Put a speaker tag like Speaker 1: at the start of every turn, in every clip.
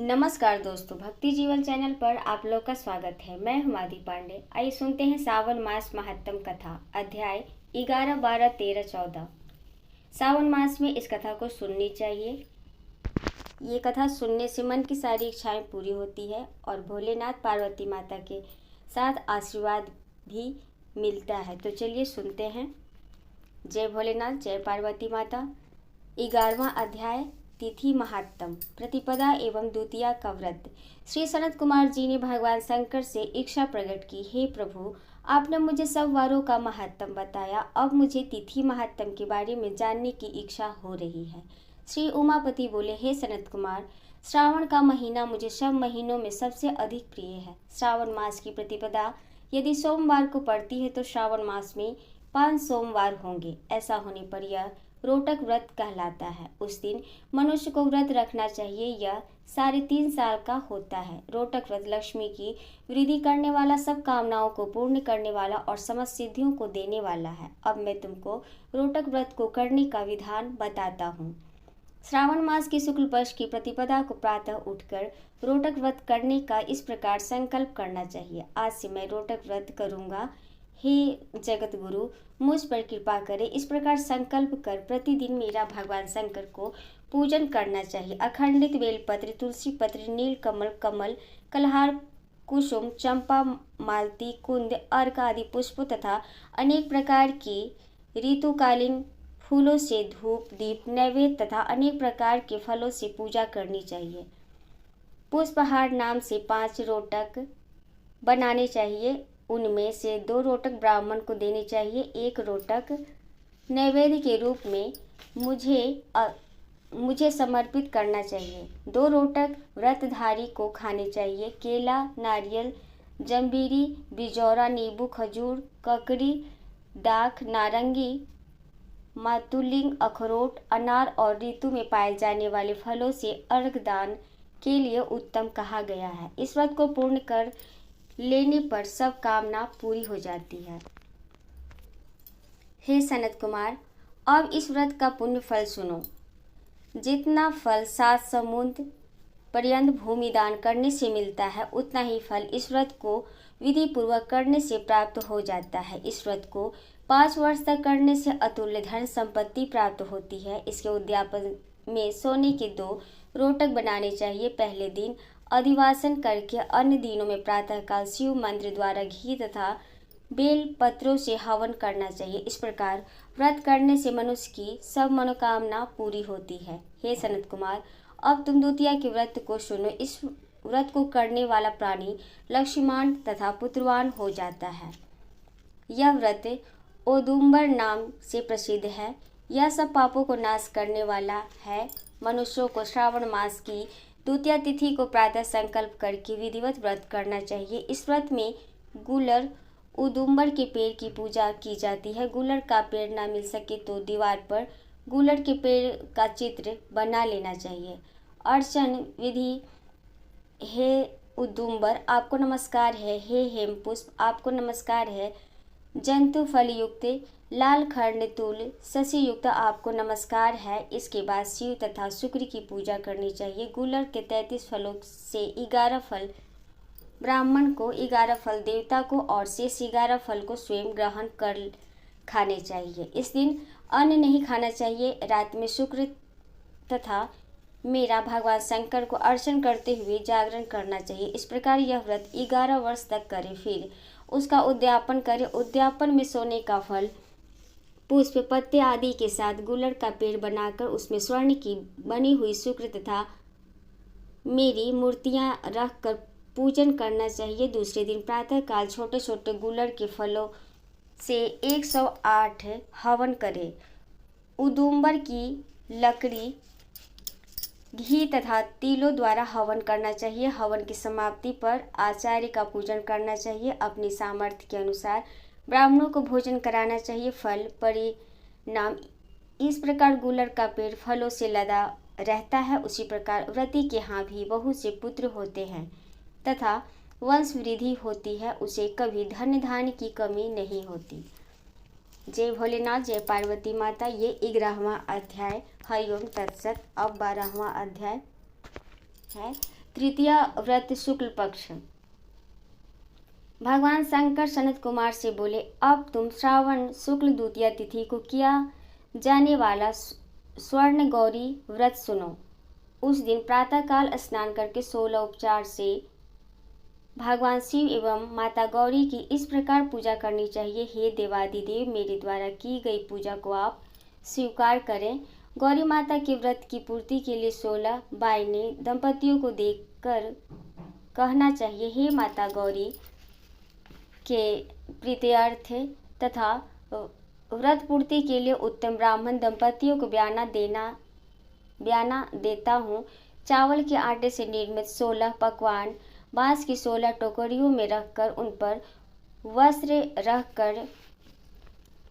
Speaker 1: नमस्कार दोस्तों, भक्ति जीवन चैनल पर आप लोग का स्वागत है। मैं हूं आदि पांडे। आइए सुनते हैं सावन मास महात्म कथा, अध्याय 11, 12, 13, 14। सावन मास में इस कथा को सुननी चाहिए। ये कथा सुनने से मन की सारी इच्छाएं पूरी होती है और भोलेनाथ पार्वती माता के साथ आशीर्वाद भी मिलता है। तो चलिए सुनते हैं। जय भोलेनाथ, जय पार्वती माता। 11वां अध्याय, तिथि महात्म, प्रतिपदा एवं द्वितीया का व्रत। श्री सनत कुमार जी ने भगवान शंकर से इच्छा प्रकट की, हे प्रभु, आपने मुझे सब वारों का महात्म बताया, अब मुझे तिथि महात्म के बारे में जानने की इच्छा हो रही है। श्री उमापति बोले, हे सनत कुमार, श्रावण का महीना मुझे सब महीनों में सबसे अधिक प्रिय है। श्रावण मास की प्रतिपदा यदि सोमवार को पड़ती है तो श्रावण मास में 5 सोमवार होंगे। ऐसा होने पर यह रोटक व्रत कहलाता है। उस दिन मनुष्य को व्रत रखना चाहिए। यह 3.5 साल का होता है। रोटक व्रत लक्ष्मी की वृद्धि करने वाला, सब कामनाओं को पूर्ण करने वाला और समस्त सिद्धियों को देने वाला है। अब मैं तुमको रोटक व्रत को करने का विधान बताता हूँ। श्रावण मास की शुक्ल पक्ष की प्रतिपदा को प्रातः उठकर रोटक व्रत करने का इस प्रकार संकल्प करना चाहिए, आज से मैं रोटक व्रत करूँगा। हे जगत गुरु, मुझ पर कृपा करे। इस प्रकार संकल्प कर प्रतिदिन मेरा भगवान शंकर को पूजन करना चाहिए। अखंडित बेलपत्र, तुलसी पत्र, नील कमल, कमल, कलहार, कुसुम, चंपा, मालती, कुंद, अर्क आदि पुष्प तथा अनेक प्रकार की ऋतुकालीन फूलों से धूप, दीप, नैवेद्य तथा अनेक प्रकार के फलों से पूजा करनी चाहिए। पुष्पहार नाम से 5 रोटक बनाने चाहिए। उनमें से 2 रोटक ब्राह्मण को देने चाहिए। 1 रोटक नैवेद्य के रूप में मुझे समर्पित करना चाहिए। 2 रोटक व्रतधारी को खाने चाहिए। केला, नारियल, जंबीरी, बिजौरा, नींबू, खजूर, ककड़ी, दाख, नारंगी, मातुलिंग, अखरोट, अनार और ऋतु में पाए जाने वाले फलों से अर्घ दान के लिए उत्तम कहा गया है। इस व्रत को पूर्ण कर लेने पर सब कामना पूरी हो जाती है। हे सनत कुमार, अब इस व्रत का पुण्य फल सुनो। जितना फल 7 समुद्र पर्यंत भूमि दान करने से मिलता है, उतना ही फल इस व्रत को विधि पूर्वक करने से प्राप्त हो जाता है। इस व्रत को 5 वर्ष तक करने से अतुल्य धन संपत्ति प्राप्त होती है। इसके उद्यापन में सोने के 2 रोटक बनाने चाहिए। पहले दिन अधिवासन करके अन्य दिनों में प्रातःकाल शिव मंत्र द्वारा घी तथा बेल पत्रों से हवन करना चाहिए। इस प्रकार व्रत करने से मनुष्य की सब मनोकामना पूरी होती है। हे सनत कुमार, अब तुम द्वितीया के व्रत को सुनो। इस व्रत को करने वाला प्राणी लक्ष्मीवान तथा पुत्रवान हो जाता है। यह व्रत औदुंबर नाम से प्रसिद्ध है। यह सब पापों को नाश करने वाला है। मनुष्यों को श्रावण मास की द्वितीया तिथि को प्रातः संकल्प करके विधिवत व्रत करना चाहिए। इस व्रत में गुलर औदुंबर के पेड़ की पूजा की जाती है। गुलर का पेड़ ना मिल सके तो दीवार पर गुलर के पेड़ का चित्र बना लेना चाहिए। अर्चन विधि, हे औदुंबर आपको नमस्कार है। हे हेमपुष्प आपको नमस्कार है। जंतु फल युक्त लाल खंड तुल शशि युक्त आपको नमस्कार है। इसके बाद शिव तथा शुक्र की पूजा करनी चाहिए। गुलर के 33 फलों से 11 फल ब्राह्मण को, 11 फल देवता को और शेष 11 फल को स्वयं ग्रहण कर खाने चाहिए। इस दिन अन्न नहीं खाना चाहिए। रात में शुक्र तथा मेरा भगवान शंकर को अर्चन करते हुए जागरण करना चाहिए। इस प्रकार यह व्रत 11 वर्ष तक करे, फिर उसका उद्यापन करे। उद्यापन में सोने का फल, पुष्प, पत्ते आदि के साथ गुलर का पेड़ बनाकर उसमें स्वर्ण की बनी हुई शुक्र तथा मेरी मूर्तियां रखकर पूजन करना चाहिए। दूसरे दिन प्रातःकाल छोटे छोटे गुलर के फलों से 108 हवन करे। औदुंबर की लकड़ी, घी तथा तिलों द्वारा हवन करना चाहिए। हवन की समाप्ति पर आचार्य का पूजन करना चाहिए। अपनी सामर्थ्य के अनुसार ब्राह्मणों को भोजन कराना चाहिए। फल परिणाम इस प्रकार गुलर का पेड़ फलों से लदा रहता है, उसी प्रकार व्रती के यहाँ भी बहुत से पुत्र होते हैं तथा वंश वृद्धि होती है। उसे कभी धन धान्य की कमी नहीं होती। जय भोलेनाथ, जय पार्वती माता। ये 11वां अध्याय हरिओम तत्सत। अब 12वां अध्याय है तृतीय व्रत शुक्ल पक्ष। भगवान शंकर सनत कुमार से बोले, अब तुम श्रावण शुक्ल द्वितीया तिथि को किया जाने वाला स्वर्ण गौरी व्रत सुनो। उस दिन प्रातःकाल स्नान करके 16 उपचार से भगवान शिव एवं माता गौरी की इस प्रकार पूजा करनी चाहिए। हे देवादिदेव, मेरे द्वारा की गई पूजा को आप स्वीकार करें। गौरी माता के व्रत की पूर्ति के लिए 16 बायने दंपतियों को देखकर कहना चाहिए, हे माता गौरी के प्रीत्यर्थ तथा व्रत पूर्ति के लिए उत्तम ब्राह्मण दंपतियों को बयाना देता हूँ। चावल के आटे से निर्मित 16 पकवान बांस की 16 टोकरियों में रखकर उन पर वस्त्र रखकर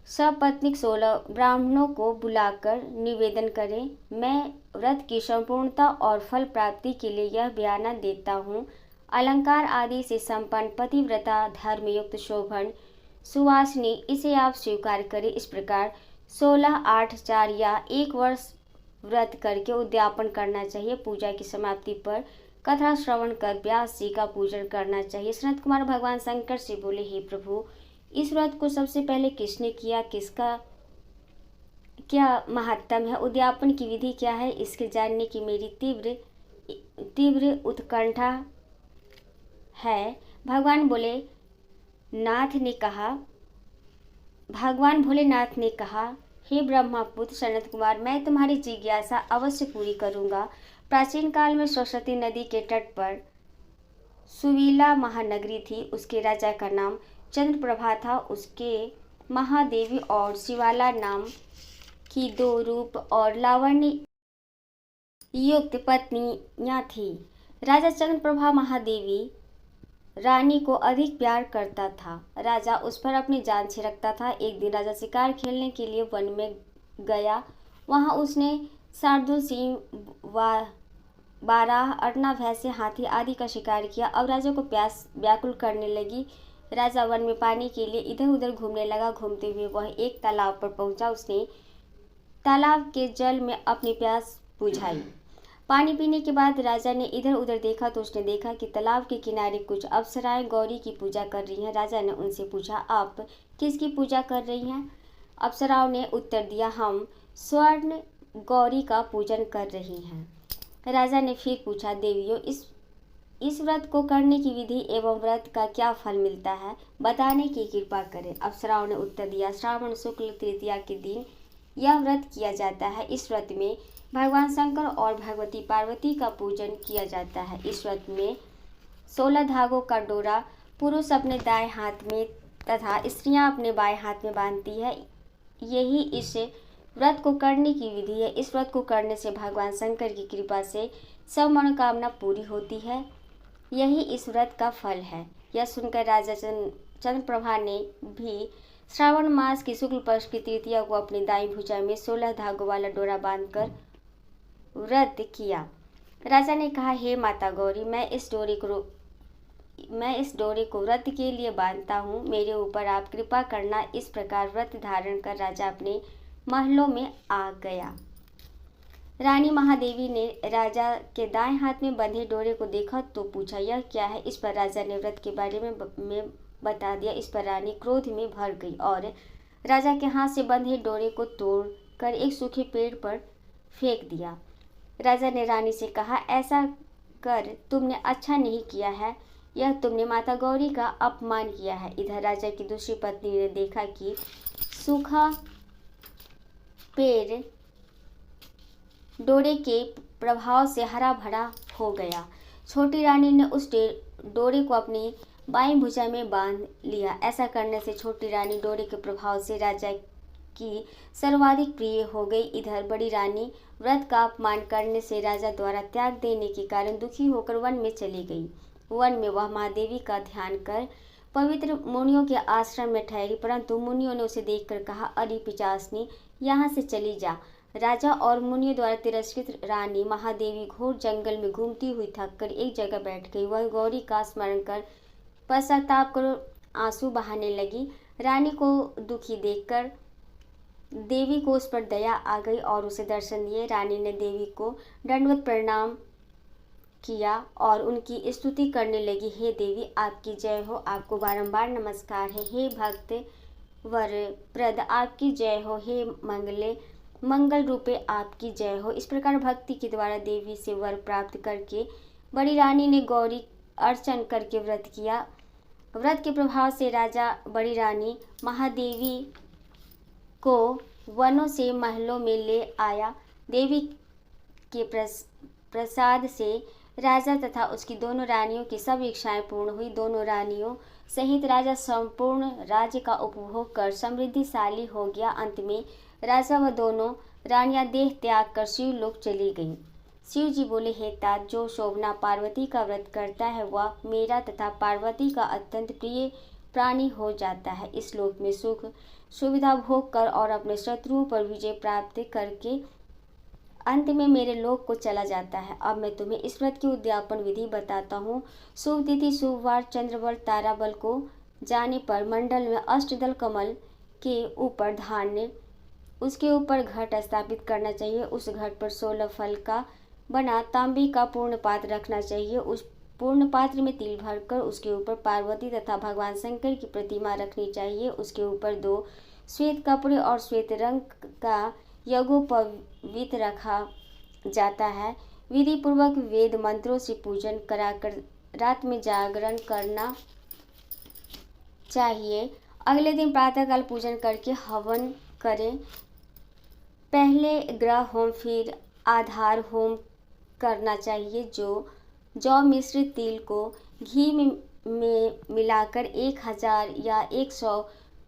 Speaker 1: सपत्नीक 16 ब्राह्मणों को बुलाकर निवेदन करें, मैं व्रत की संपूर्णता और फल प्राप्ति के लिए यह बयाना देता हूँ। अलंकार आदि से संपन्न पतिव्रता धर्मयुक्त शोभन सुवासिनी, इसे आप स्वीकार करें। इस प्रकार 16, 8, 4 या 1 वर्ष व्रत करके उद्यापन करना चाहिए। पूजा की समाप्ति पर कथा श्रवण कर व्यास जी का पूजन करना चाहिए। सनत कुमार भगवान शंकर से बोले, हे प्रभु, इस व्रत को सबसे पहले किसने किया, किसका क्या महत्तम है, उद्यापन की विधि क्या है, इसके जानने की मेरी तीव्र उत्कंठा है। भगवान भोलेनाथ ने कहा, हे ब्रह्मपुत्र सनत कुमार, मैं तुम्हारी जिज्ञासा अवश्य पूरी करूंगा। प्राचीन काल में सरस्वती नदी के तट पर सुवीला महानगरी थी। उसके राजा का नाम चंद्रप्रभा था। उसके महादेवी और शिवाला नाम की 2 रूप और लावण्य युक्त पत्नियां थी। राजा चंद्रप्रभा महादेवी रानी को अधिक प्यार करता था। राजा उस पर अपनी जान छिड़कता था। एक दिन राजा शिकार खेलने के लिए वन में गया। वहां उसने शार्दूल सिंह, बारह, अरना, भैंसे, हाथी आदि का शिकार किया। अब राजा को प्यास व्याकुल करने लगी। राजा वन में पानी के लिए इधर उधर घूमने लगा। घूमते हुए वह एक तालाब पर पहुंचा। उसने तालाब के जल में अपनी प्यास बुझाई। पानी पीने के बाद राजा ने इधर उधर देखा तो उसने देखा कि तालाब के किनारे कुछ अप्सराएं गौरी की पूजा कर रही हैं। राजा ने उनसे पूछा, आप किसकी पूजा कर रही हैं? अप्सराओं ने उत्तर दिया, हम स्वर्ण गौरी का पूजन कर रही हैं। राजा ने फिर पूछा, देवियों, इस व्रत को करने की विधि एवं व्रत का क्या फल मिलता है, बताने की कृपा करें। अप्सराओं ने उत्तर दिया, श्रावण शुक्ल तृतीया के दिन यह व्रत किया जाता है। इस व्रत में भगवान शंकर और भगवती पार्वती का पूजन किया जाता है। इस व्रत में 16 धागों का डोरा पुरुष अपने दाएं हाथ में तथा स्त्रियां अपने बाएं हाथ में बांधती है। यही इस व्रत को करने की विधि है। इस व्रत को करने से भगवान शंकर की कृपा से सब मनोकामना पूरी होती है। यही इस व्रत का फल है। यह सुनकर राजा चंद्रप्रभा ने भी श्रावण मास की शुक्ल पक्ष की तृतीया को अपनी दाईं भुजा में 16 धागों वाला डोरा बांधकर व्रत किया। राजा ने कहा, हे माता गौरी, मैं इस डोरे को व्रत के लिए बांधता हूँ। मेरे ऊपर आप कृपा करना। इस प्रकार व्रत धारण कर राजा अपने महलों में आ गया। रानी महादेवी ने राजा के दाएं हाथ में बंधे डोरे को देखा तो पूछा, यह क्या है? इस पर राजा ने व्रत के बारे में बता दिया। इस पर रानी क्रोध में भर गई और राजा के हाथ से बंधे डोरे को तोड़कर एक सूखे पेड़ पर फेंक दिया। राजा ने रानी से कहा, ऐसा कर तुमने अच्छा नहीं किया है। यह तुमने माता गौरी का अपमान किया है। इधर राजा की दूसरी पत्नी ने देखा कि सूखा पेड़ डोरे के प्रभाव से हरा भरा हो गया। छोटी रानी ने उस डोरे को अपनी बाईं भुजा में बांध लिया। ऐसा करने से छोटी रानी डोरे के प्रभाव से राजा की सर्वाधिक प्रिय हो गई। इधर बड़ी रानी व्रत का अपमान करने से राजा द्वारा त्याग देने के कारण दुखी होकर वन में चली गई। वन में वह महादेवी का ध्यान कर पवित्र मुनियों के आश्रम में ठहरी, परंतु मुनियों ने उसे देखकर कहा, अरे पिशाचनी, यहाँ से चली जा। राजा और मुनियों द्वारा तिरस्कृत रानी महादेवी घोर जंगल में घूमती हुई थककर एक जगह बैठ गई। वह गौरी का स्मरण कर पश्चाताप कर आंसू बहाने लगी। रानी को दुखी देखकर देवी को उस पर दया आ गई और उसे दर्शन दिए। रानी ने देवी को दंडवत प्रणाम किया और उनकी स्तुति करने लगी। हे देवी, आपकी जय हो, आपको बारंबार नमस्कार है। हे भक्त वरप्रद, आपकी जय हो। हे मंगल रूपे, आपकी जय हो। इस प्रकार भक्ति के द्वारा देवी से वर प्राप्त करके बड़ी रानी ने गौरी अर्चन करके व्रत किया। व्रत के प्रभाव से राजा बड़ी रानी महादेवी को वनों से महलों में ले आया। देवी के प्रसाद से राजा तथा उसकी दोनों रानियों की सब इच्छाएं पूर्ण हुई। दोनों रानियों सहित राजा संपूर्ण राज्य का उपभोग कर समृद्धिशाली हो गया। अंत में राजा व दोनों रानियां देह त्याग कर शिवलोक चली गईं। शिव जी बोले, हे तात, जो शोभना पार्वती का व्रत करता है वह मेरा तथा पार्वती का अत्यंत प्रिय प्राणी हो जाता है। इस लोक में सुख सुविधा भोग कर और अपने शत्रुओं पर विजय प्राप्त करके अंत में मेरे लोक को चला जाता है। अब मैं तुम्हें इस व्रत की उद्यापन विधि बताता हूँ। शुभ तिथि, शुभ वार, चंद्रबल, ताराबल को जाने पर मंडल में अष्टदल कमल के ऊपर धान्य, उसके ऊपर घट स्थापित करना चाहिए। उस घट पर 16 फल का बना तांबे का पूर्ण पात्र रखना चाहिए। उस पूर्ण पात्र में तिल भरकर उसके ऊपर पार्वती तथा भगवान शंकर की प्रतिमा रखनी चाहिए। उसके ऊपर 2 श्वेत कपड़े और श्वेत रंग का यज्ञोपवीत रखा जाता है। विधि पूर्वक वेद मंत्रों से पूजन कराकर रात में जागरण करना चाहिए। अगले दिन प्रातःकाल पूजन करके हवन करें। पहले ग्रह होम फिर आधार होम करना चाहिए। जौ मिश्रित तिल को घी में मिलाकर 1000 या 100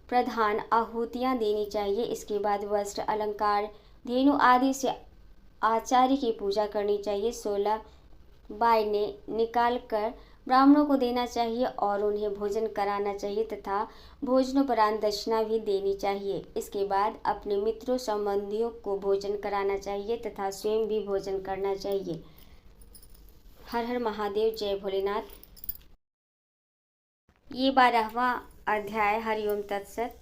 Speaker 1: प्रधान आहुतियाँ देनी चाहिए। इसके बाद वस्त्र, अलंकार, धेनु आदि से आचार्य की पूजा करनी चाहिए। 16 बायने निकाल कर ब्राह्मणों को देना चाहिए और उन्हें भोजन कराना चाहिए तथा भोजनोपरांत दक्षिणा भी देनी चाहिए। इसके बाद अपने मित्रों संबंधियों को भोजन कराना चाहिए तथा स्वयं भी भोजन करना चाहिए। हर हर महादेव, जय भोलेनाथ। ये 12वां अध्याय हरिओम तत्सत।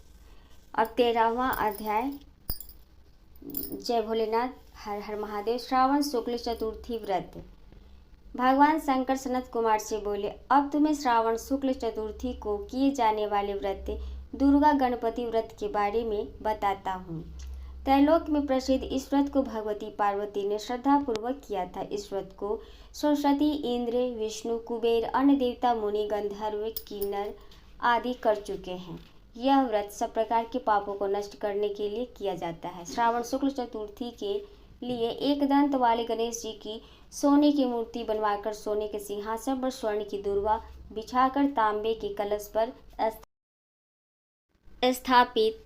Speaker 1: अब 13वां अध्याय जय भोलेनाथ, हर हर महादेव। श्रावण शुक्ल चतुर्थी व्रत। भगवान शंकर सनत कुमार से बोले, अब तुम्हें श्रावण शुक्ल चतुर्थी को किए जाने वाले व्रत दुर्गा गणपति व्रत के बारे में बताता हूँ। त्रैलोक में प्रसिद्ध इस व्रत को भगवती पार्वती ने श्रद्धा पूर्वक किया था। इस व्रत को सरस्वती, इंद्र, विष्णु, कुबेर, अन्य देवता, मुनि, गंधर्व, किन्नर आदि कर चुके हैं। यह व्रत सब प्रकार के पापों को नष्ट करने के लिए किया जाता है। श्रावण शुक्ल चतुर्थी के लिए एक दंत वाले गणेश जी की सोने की मूर्ति बनवाकर सोने के सिंहासन पर स्वर्ण की दुर्वा बिछाकर तांबे के कलश पर स्थापित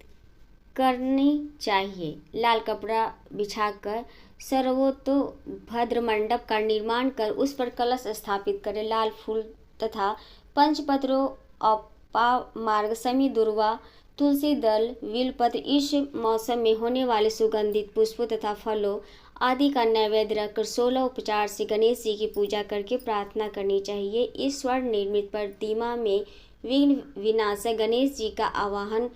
Speaker 1: करनी चाहिए। लाल कपड़ा बिछाकर सर्वतोभद्र मंडप का निर्माण कर उस पर कलश स्थापित करें। लाल फूल तथा पंचपत्रों, अपामार्ग, समी, दुर्वा, तुलसी दल, विलपत्र, इस मौसम में होने वाले सुगंधित पुष्पों तथा फलों आदि का नैवेद्य रखकर 16 उपचार से गणेश जी की पूजा करके प्रार्थना करनी चाहिए। इस स्वर्ण निर्मित प्रतिमा में विघ्न विनाशक गणेश जी का आवाहन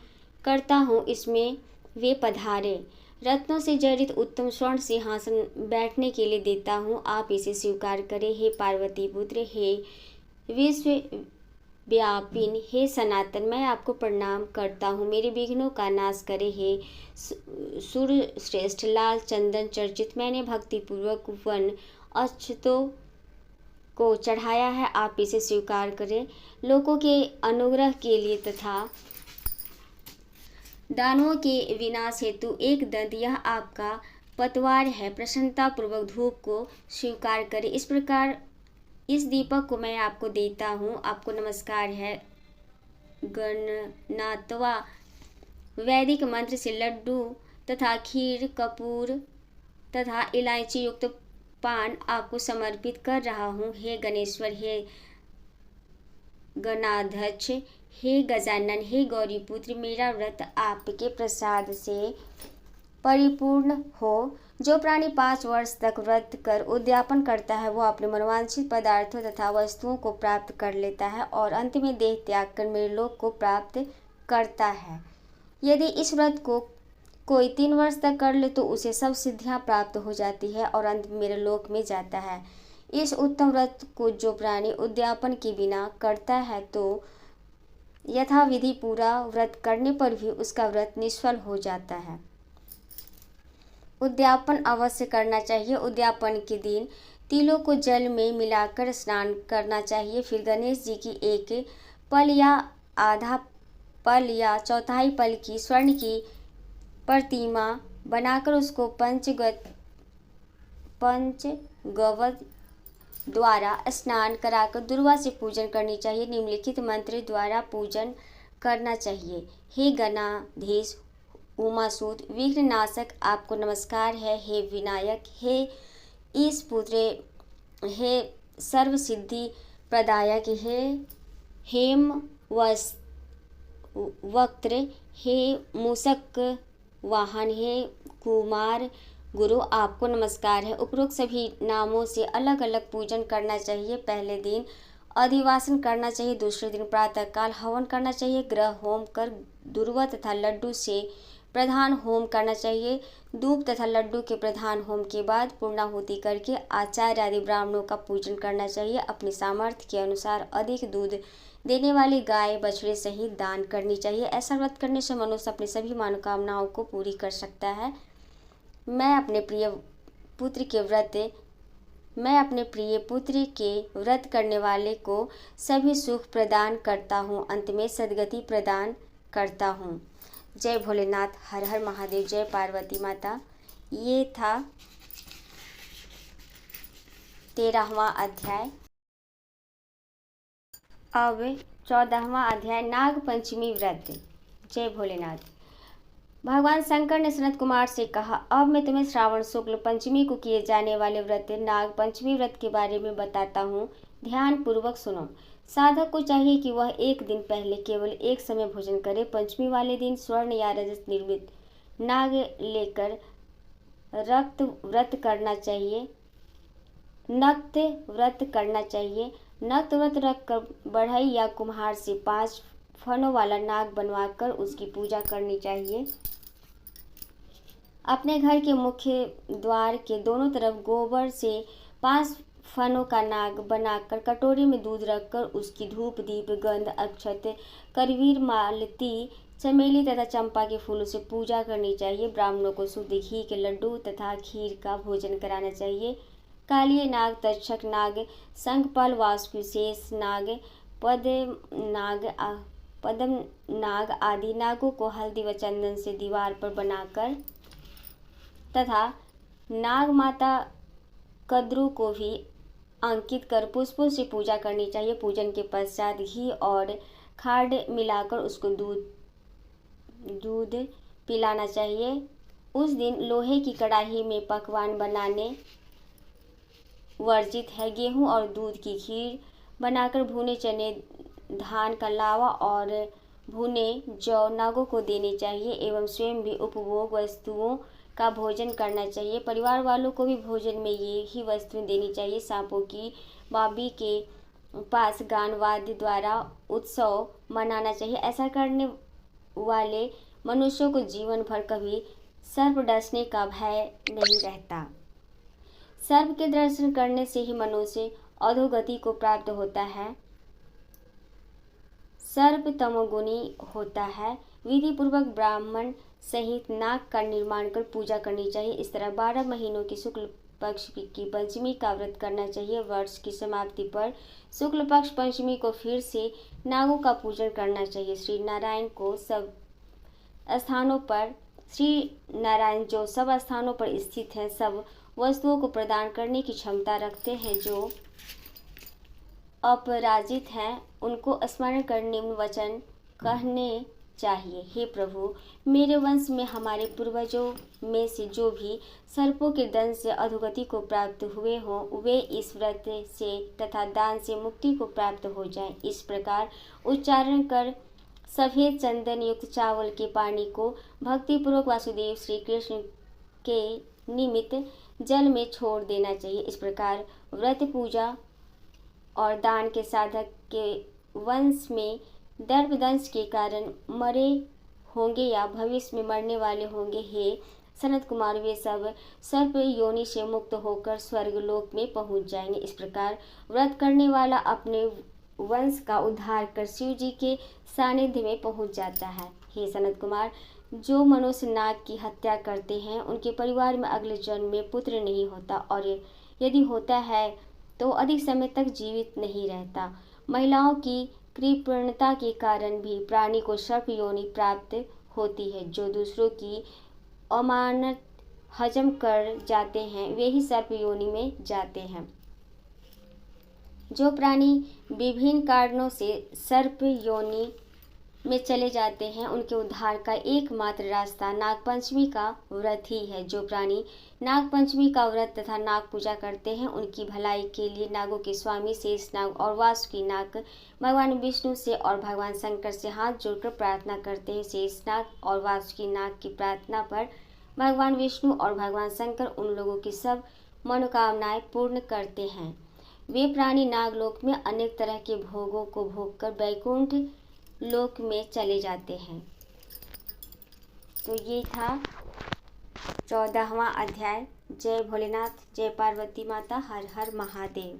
Speaker 1: करता हूँ, इसमें वे पधारे। रत्नों से जड़ित उत्तम स्वर्ण सिंहासन बैठने के लिए देता हूँ, आप इसे स्वीकार करें। हे पार्वती पुत्र, हे विश्व व्यापिन, हे सनातन, मैं आपको प्रणाम करता हूँ। मेरे विघ्नों का नाश करे। हे सूर्य श्रेष्ठ, लाल चंदन चर्चित मैंने भक्तिपूर्वक वन अक्षतों को चढ़ाया है, आप इसे स्वीकार करें। लोगों के अनुग्रह के लिए तथा दानवों के विनाश हेतु एक दंत यह आपका पतवार है, प्रसन्नता पूर्वक धूप को स्वीकार करें। इस प्रकार इस दीपक को मैं आपको देता हूँ, आपको नमस्कार है। गणनाथवा वैदिक मंत्र से लड्डू तथा खीर, कपूर तथा इलायची युक्त पान आपको समर्पित कर रहा हूँ। हे गणेश्वर, हे गणाध्यक्ष, हे गजानन, हे गौरीपुत्र, मेरा व्रत आपके प्रसाद से परिपूर्ण हो। जो प्राणी 5 वर्ष तक व्रत कर उद्यापन करता है वो अपने मनोवांछित पदार्थों तथा वस्तुओं को प्राप्त कर लेता है और अंत में देह त्याग कर मेरे लोक को प्राप्त करता है। यदि इस व्रत को कोई 3 वर्ष तक कर ले तो उसे सब सिद्धियां प्राप्त हो जाती है और अंत में मेरे लोक में जाता है। इस उत्तम व्रत को जो प्राणी उद्यापन के बिना करता है तो यथाविधि पूरा व्रत करने पर भी उसका व्रत निष्फल हो जाता है। उद्यापन अवश्य करना चाहिए। उद्यापन के दिन तिलों को जल में मिलाकर स्नान करना चाहिए। फिर गणेश जी की एक पल या आधा पल या चौथाई पल की स्वर्ण की प्रतिमा बनाकर उसको पंचगव्य द्वारा स्नान कराकर दुर्वा से पूजन करनी चाहिए। निम्नलिखित मंत्र द्वारा पूजन करना चाहिए। हे गणाधीश उमासूत विघ्ननाशक, आपको नमस्कार है। हे विनायक, हे ईश पुत्र, हे सर्व सिद्धि प्रदायक, हे हेम वक्त्र, हे मूषक वाहन, हे कुमार गुरु, आपको नमस्कार है। उपरोक्त सभी नामों से अलग अलग पूजन करना चाहिए। पहले दिन अधिवासन करना चाहिए। दूसरे दिन प्रातःकाल हवन करना चाहिए। ग्रह होम कर दुर्वा तथा लड्डू से प्रधान होम करना चाहिए। धूप तथा लड्डू के प्रधान होम के बाद पूर्णाहुति करके आचार्य आदि ब्राह्मणों का पूजन करना चाहिए। अपनी सामर्थ्य के अनुसार अधिक दूध देने वाली गाय बछड़े सहित दान करनी चाहिए। ऐसा व्रत करने से मनुष्य अपनी सभी मनोकामनाओं को पूरी कर सकता है। मैं अपने प्रिय पुत्र के व्रत करने वाले को सभी सुख प्रदान करता हूँ, अंत में सद्गति प्रदान करता हूँ। जय भोलेनाथ, हर हर महादेव, जय पार्वती माता। ये था 13वां अध्याय। अब 14वां अध्याय, नाग पंचमी व्रत। जय भोलेनाथ। भगवान शंकर ने सनत कुमार से कहा, अब मैं तुम्हें श्रावण शुक्ल पंचमी को किए जाने वाले व्रत नाग पंचमी व्रत के बारे में बताता हूँ। ध्यान पूर्वक सुनो। साधक को चाहिए कि वह एक दिन पहले केवल एक समय भोजन करे। पंचमी वाले दिन स्वर्ण या रजत निर्मित नाग लेकर नक्त व्रत करना चाहिए। नक्त व्रत रखकर बढ़ई या कुम्हार से 5 फनों वाला नाग बनवाकर उसकी पूजा करनी चाहिए। अपने घर के मुख्य द्वार के दोनों तरफ गोबर से 5 फनों का नाग बनाकर कटोरी में दूध रखकर उसकी धूप दीप गंध अक्षत करवीर मालती चमेली तथा चंपा के फूलों से पूजा करनी चाहिए। ब्राह्मणों को शुद्ध घी के लड्डू तथा खीर का भोजन कराना चाहिए। कालिए नाग, तक्षक नाग, शंखपाल, वासुशेष नाग, पद्म नाग आदि नागों को हल्दी व चंदन से दीवार पर बनाकर तथा नाग माता कद्रू को भी अंकित कर पुष्पों से पूजा करनी चाहिए। पूजन के पश्चात घी और खांड मिलाकर उसको दूध पिलाना चाहिए। उस दिन लोहे की कढ़ाई में पकवान बनाने वर्जित है। गेहूं और दूध की खीर बनाकर भुने चने, धान का लावा और भुने जौ नागों को देने चाहिए एवं स्वयं भी उपभोग वस्तुओं का भोजन करना चाहिए। परिवार वालों को भी भोजन में ये ही वस्तुएं देनी चाहिए। सांपों की बाबी के पास गान वाद्य द्वारा उत्सव मनाना चाहिए। ऐसा करने वाले मनुष्यों को जीवन भर कभी सर्प डसने का भय नहीं रहता। सर्प के दर्शन करने से ही मनुष्य अधोगति को प्राप्त होता है। सर्प तमोगुणी होता है। विधि पूर्वक ब्राह्मण सहित नाग का निर्माण कर पूजा करनी चाहिए। इस तरह 12 महीनों की शुक्ल पक्ष की पंचमी का व्रत करना चाहिए। वर्ष की समाप्ति पर शुक्ल पक्ष पंचमी को फिर से नागों का पूजन करना चाहिए। श्री नारायण जो सब स्थानों पर स्थित हैं, सब वस्तुओं को प्रदान करने की क्षमता रखते हैं। जो अपराजित हैं उनको स्मरण कर निम्न वचन कहने चाहिए। हे प्रभु, मेरे वंश में हमारे पूर्वजों में से जो भी सर्पों के दंश से अधोगति को प्राप्त हुए हों, वे इस व्रत से तथा दान से मुक्ति को प्राप्त हो जाएं। इस प्रकार उच्चारण कर सफेद चंदन युक्त चावल के पानी को भक्तिपूर्वक वासुदेव श्री कृष्ण के निमित्त जल में छोड़ देना चाहिए। इस प्रकार व्रत पूजा और दान के साधक के वंश में दर्पदंश के कारण मरे होंगे या भविष्य में मरने वाले होंगे, हे सनत कुमार वे सब सर्प योनि से मुक्त होकर स्वर्ग लोक में पहुंच जाएंगे। इस प्रकार व्रत करने वाला अपने वंश का उद्धार कर शिव जी के सानिध्य में पहुंच जाता है। हे सनत कुमार, जो मनुष्य नाग की हत्या करते हैं उनके परिवार में अगले जन्म में पुत्र नहीं होता, और यदि होता है तो अधिक समय तक जीवित नहीं रहता। महिलाओं की कृपणता के कारण भी प्राणी को सर्प योनि प्राप्त होती है। जो दूसरों की अमानत हजम कर जाते हैं वे ही सर्प योनि में जाते हैं। जो प्राणी विभिन्न कारणों से सर्प योनि में चले जाते हैं उनके उद्धार का एकमात्र रास्ता नागपंचमी का व्रत ही है। जो प्राणी नागपंचमी का व्रत तथा नाग पूजा करते हैं उनकी भलाई के लिए नागों के स्वामी शेषनाग और वासुकी नाग भगवान विष्णु से और भगवान शंकर से हाथ जोड़कर प्रार्थना करते हैं। शेषनाग और वासुकी नाग की प्रार्थना पर भगवान विष्णु और भगवान शंकर उन लोगों की सब मनोकामनाएं पूर्ण करते हैं। वे प्राणी नागलोक में अनेक तरह के भोगों को भोगकर वैकुंठ लोक में चले जाते हैं। तो ये था 14वां अध्याय। जय भोलेनाथ, जय पार्वती माता, हर हर महादेव।